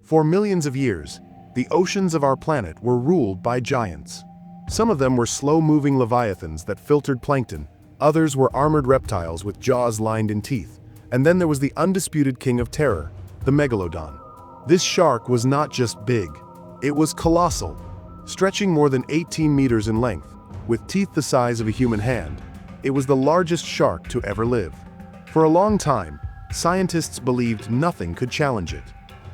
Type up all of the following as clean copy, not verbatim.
For millions of years, the oceans of our planet were ruled by giants. Some of them were slow-moving leviathans that filtered plankton, others were armored reptiles with jaws lined in teeth, and then there was the undisputed king of terror, the Megalodon. This shark was not just big, it was colossal, stretching more than 18 meters in length, with teeth the size of a human hand. It was the largest shark to ever live. For a long time, scientists believed nothing could challenge it.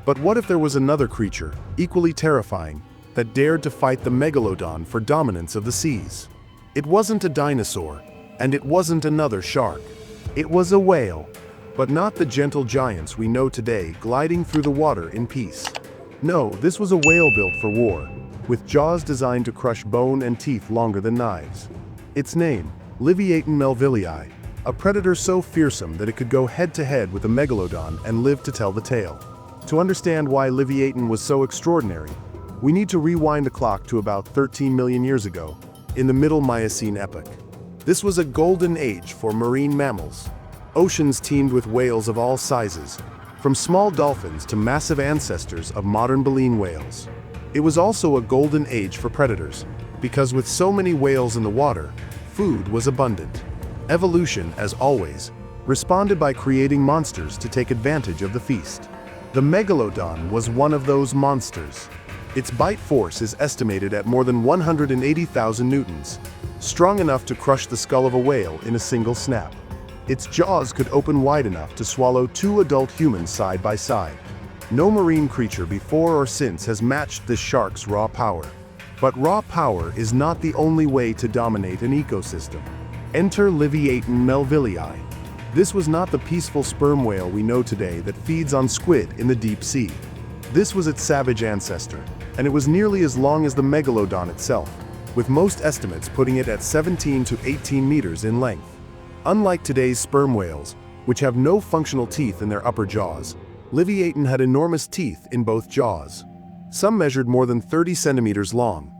But what if there was another creature, equally terrifying, that dared to fight the Megalodon for dominance of the seas? It wasn't a dinosaur, and it wasn't another shark. It was a whale, but not the gentle giants we know today gliding through the water in peace. No, this was a whale built for war, with jaws designed to crush bone and teeth longer than knives. Its name, Livyatan Melvillei, a predator so fearsome that it could go head-to-head with a Megalodon and live to tell the tale. To understand why Livyatan was so extraordinary, we need to rewind the clock to about 13 million years ago, in the Middle Miocene epoch. This was a golden age for marine mammals. Oceans teemed with whales of all sizes, from small dolphins to massive ancestors of modern baleen whales. It was also a golden age for predators, because with so many whales in the water, food was abundant. Evolution, as always, responded by creating monsters to take advantage of the feast. The Megalodon was one of those monsters. Its bite force is estimated at more than 180,000 newtons, strong enough to crush the skull of a whale in a single snap. Its jaws could open wide enough to swallow 2 adult humans side by side. No marine creature before or since has matched this shark's raw power. But raw power is not the only way to dominate an ecosystem. Enter Livyatan Melvillei. This was not the peaceful sperm whale we know today that feeds on squid in the deep sea. This was its savage ancestor, and it was nearly as long as the Megalodon itself, with most estimates putting it at 17 to 18 meters in length. Unlike today's sperm whales, which have no functional teeth in their upper jaws, Livyatan had enormous teeth in both jaws. Some measured more than 30 centimeters long,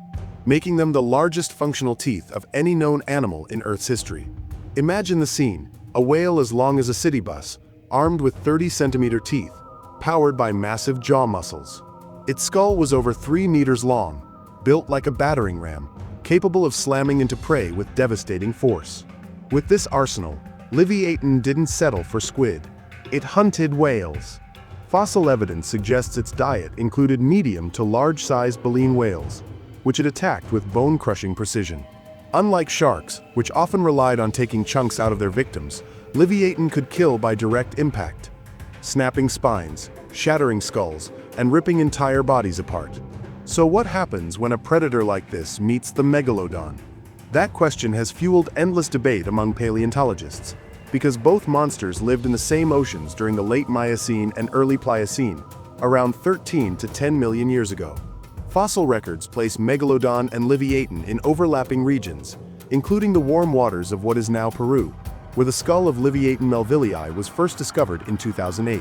making them the largest functional teeth of any known animal in Earth's history. Imagine the scene: a whale as long as a city bus, armed with 30-centimeter teeth, powered by massive jaw muscles. Its skull was over 3 meters long, built like a battering ram, capable of slamming into prey with devastating force. With this arsenal, Livyatan didn't settle for squid. It hunted whales. Fossil evidence suggests its diet included medium to large-sized baleen whales, which it attacked with bone-crushing precision. Unlike sharks, which often relied on taking chunks out of their victims, Livyatan could kill by direct impact, snapping spines, shattering skulls, and ripping entire bodies apart. So what happens when a predator like this meets the Megalodon? That question has fueled endless debate among paleontologists, because both monsters lived in the same oceans during the late Miocene and early Pliocene, around 13 to 10 million years ago. Fossil records place Megalodon and Livyatan in overlapping regions, including the warm waters of what is now Peru, where the skull of Livyatan Melvillei was first discovered in 2008.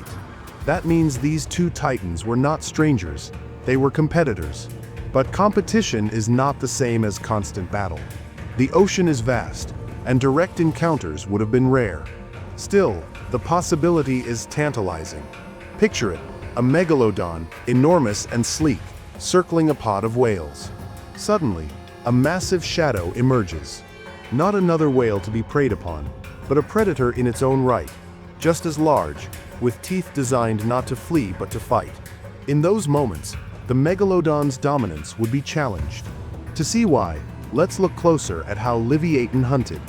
That means these two titans were not strangers, they were competitors. But competition is not the same as constant battle. The ocean is vast, and direct encounters would have been rare. Still, the possibility is tantalizing. Picture it, a Megalodon, enormous and sleek, circling a pod of whales. Suddenly, a massive shadow emerges. Not another whale to be preyed upon, but a predator in its own right, just as large, with teeth designed not to flee but to fight. In those moments, the Megalodon's dominance would be challenged. To see why, let's look closer at how Livyatan hunted.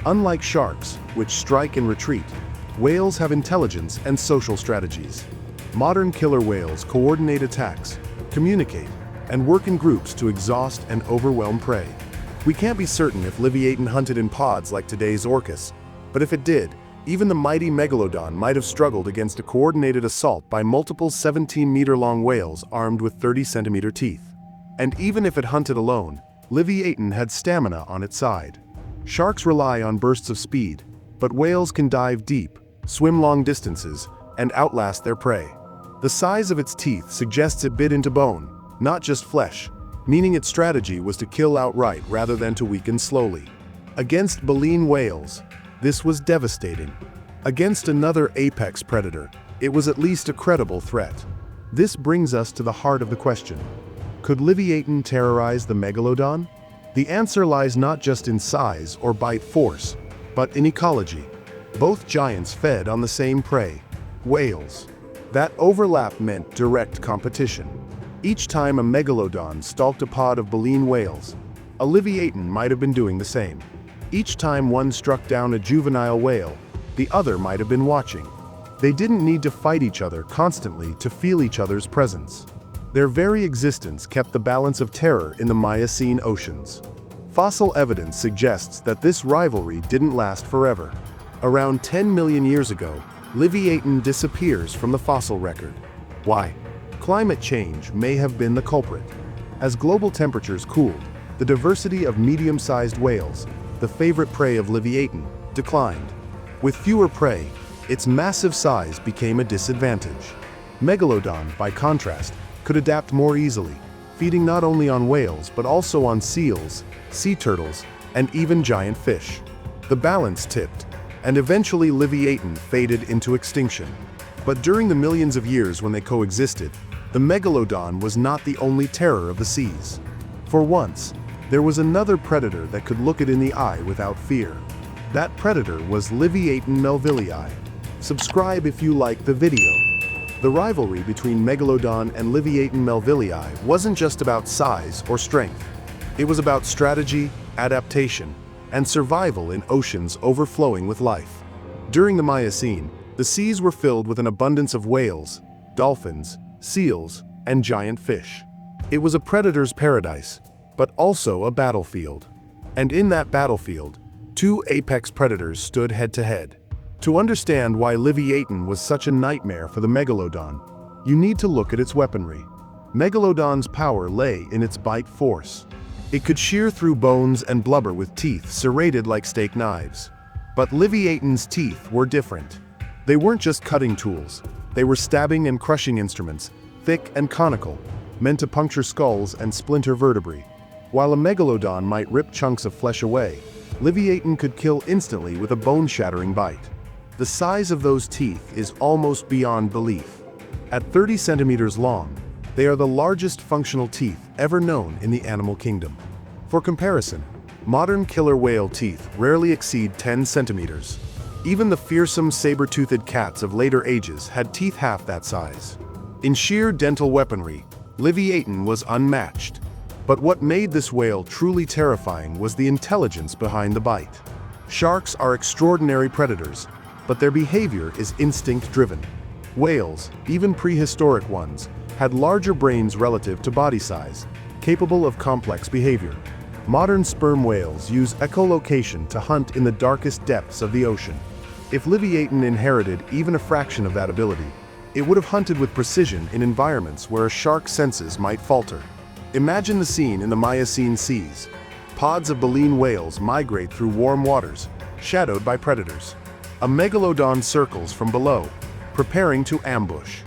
Unlike sharks, which strike and retreat, whales have intelligence and social strategies. Modern killer whales coordinate attacks, communicate, and work in groups to exhaust and overwhelm prey. We can't be certain if Livyatan hunted in pods like today's orcas, but if it did, even the mighty Megalodon might have struggled against a coordinated assault by multiple 17-meter-long whales armed with 30-centimeter teeth. And even if it hunted alone, Livyatan had stamina on its side. Sharks rely on bursts of speed, but whales can dive deep, swim long distances, and outlast their prey. The size of its teeth suggests it bit into bone, not just flesh, meaning its strategy was to kill outright rather than to weaken slowly. Against baleen whales, this was devastating. Against another apex predator, it was at least a credible threat. This brings us to the heart of the question. Could Livyatan terrorize the Megalodon? The answer lies not just in size or bite force, but in ecology. Both giants fed on the same prey, whales. That overlap meant direct competition. Each time a Megalodon stalked a pod of baleen whales, a Livyatan might have been doing the same. Each time one struck down a juvenile whale, the other might have been watching. They didn't need to fight each other constantly to feel each other's presence. Their very existence kept the balance of terror in the Miocene oceans. Fossil evidence suggests that this rivalry didn't last forever. Around 10 million years ago, Livyatan disappears from the fossil record. Why? Climate change may have been the culprit. As global temperatures cooled, the diversity of medium-sized whales, the favorite prey of Livyatan, declined. With fewer prey, its massive size became a disadvantage. Megalodon, by contrast, could adapt more easily, feeding not only on whales but also on seals, sea turtles, and even giant fish. The balance tipped, and eventually Livyatan faded into extinction. But during the millions of years when they coexisted, the Megalodon was not the only terror of the seas. For once, there was another predator that could look it in the eye without fear. That predator was Livyatan melvillei. Subscribe if you like the video. The rivalry between Megalodon and Livyatan melvillei wasn't just about size or strength. It was about strategy, adaptation, and survival in oceans overflowing with life. During the Miocene, the seas were filled with an abundance of whales, dolphins, seals, and giant fish. It was a predator's paradise, but also a battlefield. And in that battlefield, two apex predators stood head-to-head. To understand why Livyatan was such a nightmare for the Megalodon, you need to look at its weaponry. Megalodon's power lay in its bite force. It could shear through bones and blubber with teeth serrated like steak knives. But Livyatan's teeth were different. They weren't just cutting tools. They were stabbing and crushing instruments, thick and conical, meant to puncture skulls and splinter vertebrae. While a Megalodon might rip chunks of flesh away, Livyatan could kill instantly with a bone-shattering bite. The size of those teeth is almost beyond belief. At 30 centimeters long, they are the largest functional teeth ever known in the animal kingdom. For comparison, modern killer whale teeth rarely exceed 10 centimeters. Even the fearsome saber-toothed cats of later ages had teeth half that size. In sheer dental weaponry, Livyatan was unmatched. But what made this whale truly terrifying was the intelligence behind the bite. Sharks are extraordinary predators, but their behavior is instinct-driven. Whales, even prehistoric ones, had larger brains relative to body size, capable of complex behavior. Modern sperm whales use echolocation to hunt in the darkest depths of the ocean. If Livyatan inherited even a fraction of that ability, it would have hunted with precision in environments where a shark's senses might falter. Imagine the scene in the Miocene seas. Pods of baleen whales migrate through warm waters, shadowed by predators. A Megalodon circles from below, preparing to ambush.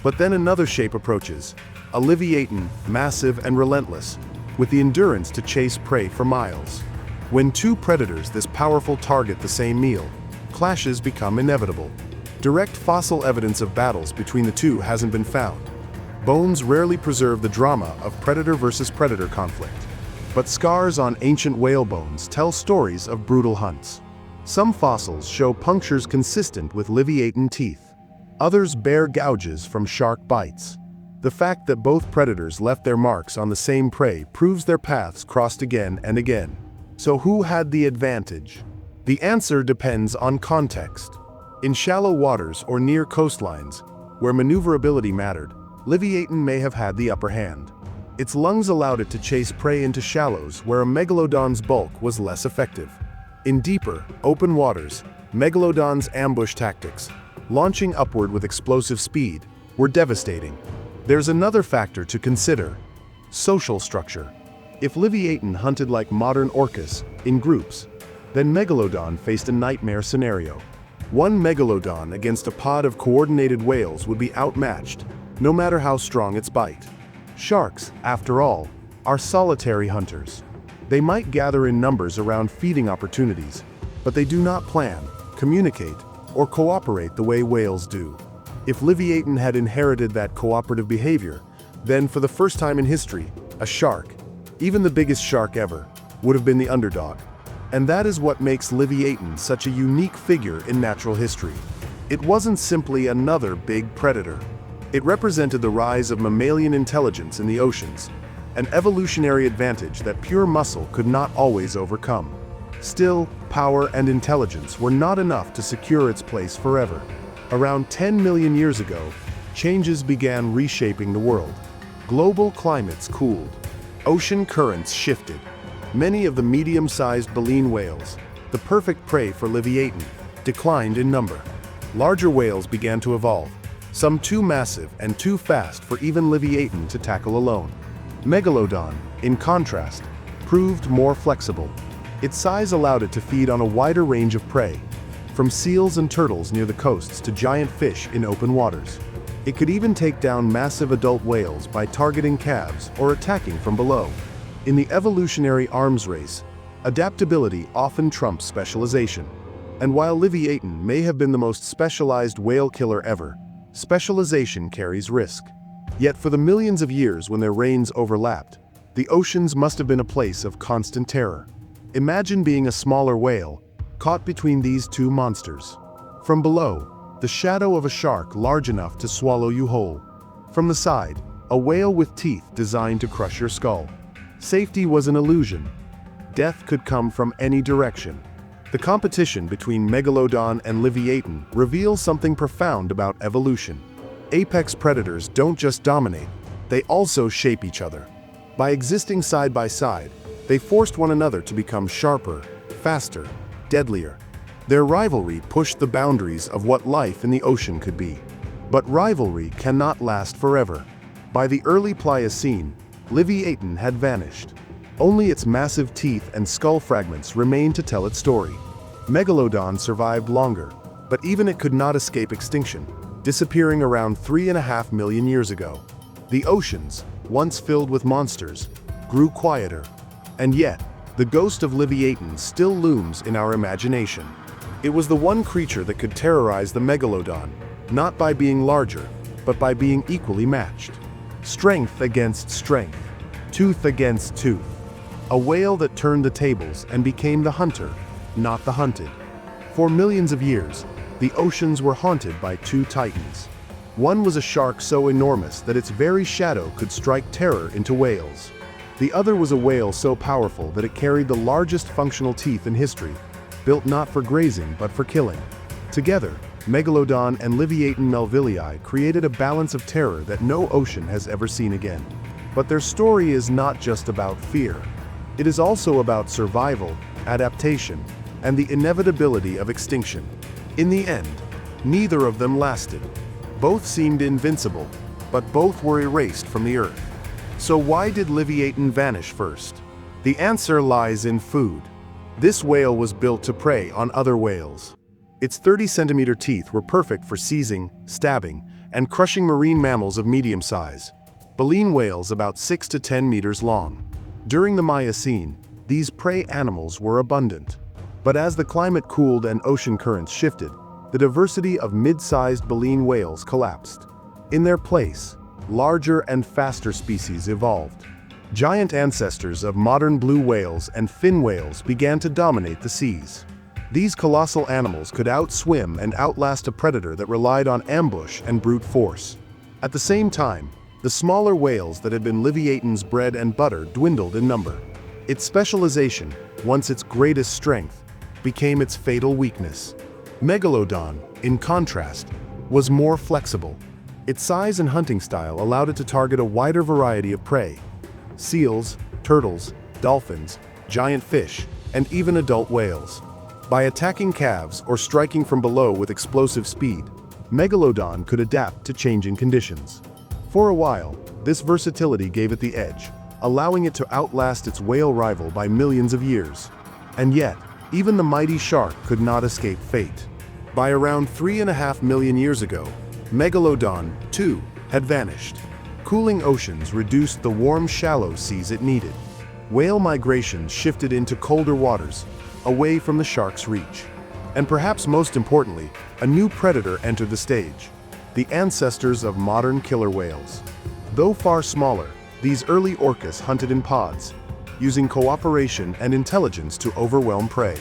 But then another shape approaches, a Livyatan, massive and relentless, with the endurance to chase prey for miles. When two predators this powerful target the same meal, clashes become inevitable. Direct fossil evidence of battles between the two hasn't been found. Bones rarely preserve the drama of predator versus predator conflict. But scars on ancient whale bones tell stories of brutal hunts. Some fossils show punctures consistent with Livyatan teeth. Others bear gouges from shark bites. The fact that both predators left their marks on the same prey proves their paths crossed again and again. So who had the advantage? The answer depends on context. In shallow waters or near coastlines, where maneuverability mattered, Livyatan may have had the upper hand. Its lungs allowed it to chase prey into shallows where a Megalodon's bulk was less effective. In deeper, open waters, Megalodon's ambush tactics, launching upward with explosive speed, were devastating. There's another factor to consider: social structure. If Livyatan hunted like modern orcas, in groups, then Megalodon faced a nightmare scenario. One Megalodon against a pod of coordinated whales would be outmatched, no matter how strong its bite. Sharks, after all, are solitary hunters. They might gather in numbers around feeding opportunities, but they do not plan, communicate, or cooperate the way whales do. If Livyatan had inherited that cooperative behavior, then for the first time in history, a shark, even the biggest shark ever, would have been the underdog. And that is what makes Livyatan such a unique figure in natural history. It wasn't simply another big predator. It represented the rise of mammalian intelligence in the oceans, an evolutionary advantage that pure muscle could not always overcome. Still, power and intelligence were not enough to secure its place forever. Around 10 million years ago, changes began reshaping the world. Global climates cooled. Ocean currents shifted. Many of the medium-sized baleen whales, the perfect prey for Livyatan, declined in number. Larger whales began to evolve, some too massive and too fast for even Livyatan to tackle alone. Megalodon, in contrast, proved more flexible. Its size allowed it to feed on a wider range of prey, from seals and turtles near the coasts to giant fish in open waters. It could even take down massive adult whales by targeting calves or attacking from below. In the evolutionary arms race, adaptability often trumps specialization. And while Livyatan may have been the most specialized whale killer ever, specialization carries risk. Yet for the millions of years when their reigns overlapped, the oceans must have been a place of constant terror. Imagine being a smaller whale, caught between these two monsters. From below, the shadow of a shark large enough to swallow you whole. From the side, a whale with teeth designed to crush your skull. Safety was an illusion. Death could come from any direction. The competition between Megalodon and Livyatan reveals something profound about evolution. Apex predators don't just dominate, they also shape each other. By existing side by side, they forced one another to become sharper, faster, deadlier. Their rivalry pushed the boundaries of what life in the ocean could be. But rivalry cannot last forever. By the early Pliocene, Livyatan had vanished. Only its massive teeth and skull fragments remained to tell its story. Megalodon survived longer, but even it could not escape extinction, disappearing around 3.5 million years ago. The oceans, once filled with monsters, grew quieter. And yet, the ghost of Livyatan still looms in our imagination. It was the one creature that could terrorize the Megalodon, not by being larger, but by being equally matched. Strength against strength, tooth against tooth. A whale that turned the tables and became the hunter, not the hunted. For millions of years, the oceans were haunted by two titans. One was a shark so enormous that its very shadow could strike terror into whales. The other was a whale so powerful that it carried the largest functional teeth in history, built not for grazing but for killing. Together, Megalodon and Livyatan Melvillei created a balance of terror that no ocean has ever seen again. But their story is not just about fear. It is also about survival, adaptation, and the inevitability of extinction. In the end, neither of them lasted. Both seemed invincible, but both were erased from the earth. So why did Livyatan vanish first? The answer lies in food. This whale was built to prey on other whales. Its 30-centimeter teeth were perfect for seizing, stabbing, and crushing marine mammals of medium size. Baleen whales about 6 to 10 meters long. During the Miocene, these prey animals were abundant. But as the climate cooled and ocean currents shifted, the diversity of mid-sized baleen whales collapsed. In their place, larger and faster species evolved. Giant ancestors of modern blue whales and fin whales began to dominate the seas. These colossal animals could outswim and outlast a predator that relied on ambush and brute force. At the same time, the smaller whales that had been Livyatan's bread and butter dwindled in number. Its specialization, once its greatest strength, became its fatal weakness. Megalodon, in contrast, was more flexible. Its size and hunting style allowed it to target a wider variety of prey: seals, turtles, dolphins, giant fish, and even adult whales. By attacking calves or striking from below with explosive speed, Megalodon could adapt to changing conditions. For a while, this versatility gave it the edge, allowing it to outlast its whale rival by millions of years. And yet, even the mighty shark could not escape fate. By around 3.5 million years ago, Megalodon, too, had vanished. Cooling oceans reduced the warm, shallow seas it needed. Whale migration shifted into colder waters, away from the shark's reach. And perhaps most importantly, a new predator entered the stage. the ancestors of modern killer whales. Though far smaller, these early orcas hunted in pods, using cooperation and intelligence to overwhelm prey.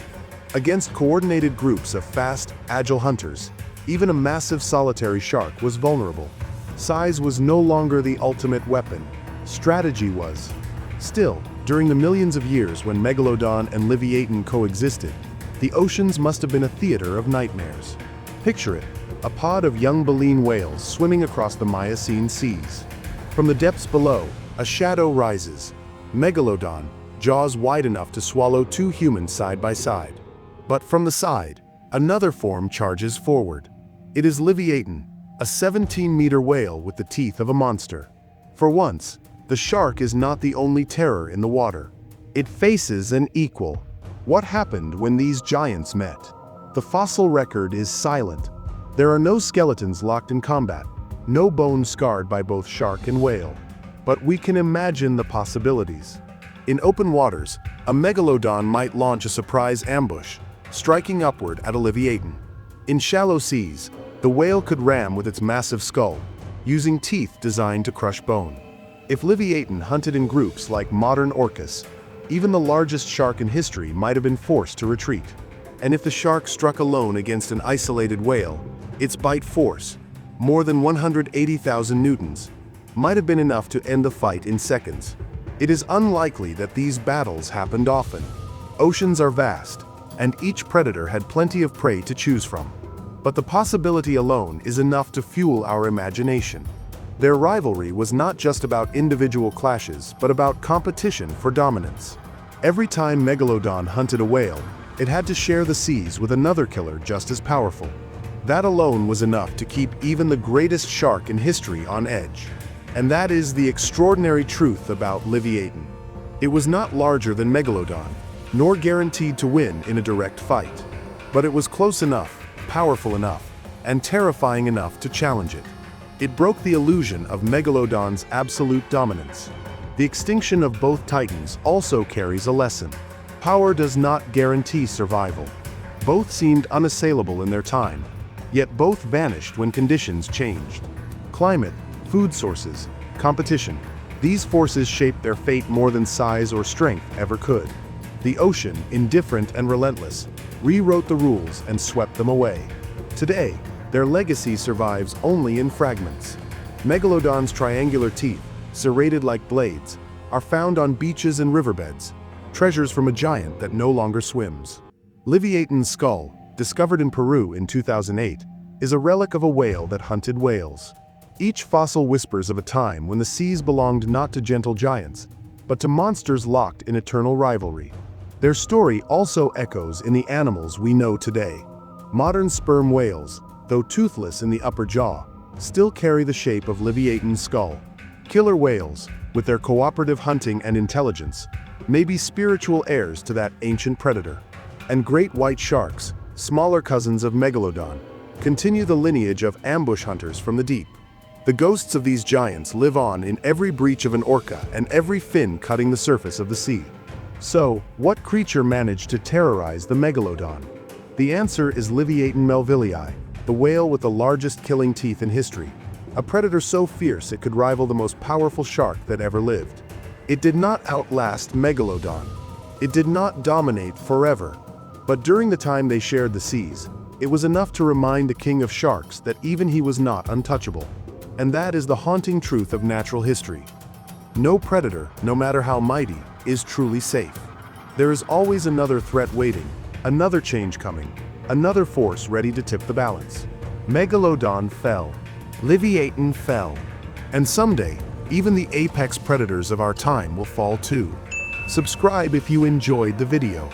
Against coordinated groups of fast, agile hunters, even a massive solitary shark was vulnerable. Size was no longer the ultimate weapon. Strategy was. Still, during the millions of years when Megalodon and Livyatan coexisted, the oceans must have been a theater of nightmares. Picture it, a pod of young baleen whales swimming across the Miocene seas. From the depths below, a shadow rises. Megalodon, jaws wide enough to swallow two humans side by side. But from the side, another form charges forward. It is Livyatan, a 17-meter whale with the teeth of a monster. For once, the shark is not the only terror in the water. It faces an equal. What happened when these giants met? The fossil record is silent. There are no skeletons locked in combat, no bones scarred by both shark and whale. But we can imagine the possibilities. In open waters, a Megalodon might launch a surprise ambush, striking upward at a Livyatan. In shallow seas, the whale could ram with its massive skull, using teeth designed to crush bone. If Livyatan hunted in groups like modern orcas, even the largest shark in history might have been forced to retreat. And if the shark struck alone against an isolated whale, its bite force, more than 180,000 newtons, might have been enough to end the fight in seconds. It is unlikely that these battles happened often. Oceans are vast, and each predator had plenty of prey to choose from. But the possibility alone is enough to fuel our imagination. Their rivalry was not just about individual clashes, but about competition for dominance. Every time Megalodon hunted a whale, it had to share the seas with another killer just as powerful. That alone was enough to keep even the greatest shark in history on edge. And that is the extraordinary truth about Livyatan. It was not larger than Megalodon, nor guaranteed to win in a direct fight. But it was close enough, powerful enough, and terrifying enough to challenge it. It broke the illusion of Megalodon's absolute dominance. The extinction of both titans also carries a lesson. Power does not guarantee survival. Both seemed unassailable in their time, yet both vanished when conditions changed. Climate, food sources, competition, these forces shaped their fate more than size or strength ever could. The ocean, indifferent and relentless, rewrote the rules and swept them away. Today, their legacy survives only in fragments. Megalodon's triangular teeth, serrated like blades, are found on beaches and riverbeds, treasures from a giant that no longer swims. Livyatan's skull, discovered in Peru in 2008, is a relic of a whale that hunted whales. Each fossil whispers of a time when the seas belonged not to gentle giants, but to monsters locked in eternal rivalry. Their story also echoes in the animals we know today. Modern sperm whales, though toothless in the upper jaw, still carry the shape of Livyatan's skull. Killer whales, with their cooperative hunting and intelligence, may be spiritual heirs to that ancient predator. And great white sharks, smaller cousins of Megalodon, continue the lineage of ambush hunters from the deep. The ghosts of these giants live on in every breach of an orca and every fin cutting the surface of the sea. So, what creature managed to terrorize the Megalodon? The answer is Livyatan melvillei, the whale with the largest killing teeth in history, a predator so fierce it could rival the most powerful shark that ever lived. It did not outlast Megalodon. It did not dominate forever. But during the time they shared the seas, it was enough to remind the king of sharks that even he was not untouchable. And that is the haunting truth of natural history. No predator, no matter how mighty, is truly safe. There is always another threat waiting, another change coming, another force ready to tip the balance. Megalodon fell. Livyatan fell. And someday, even the apex predators of our time will fall too. Subscribe if you enjoyed the video.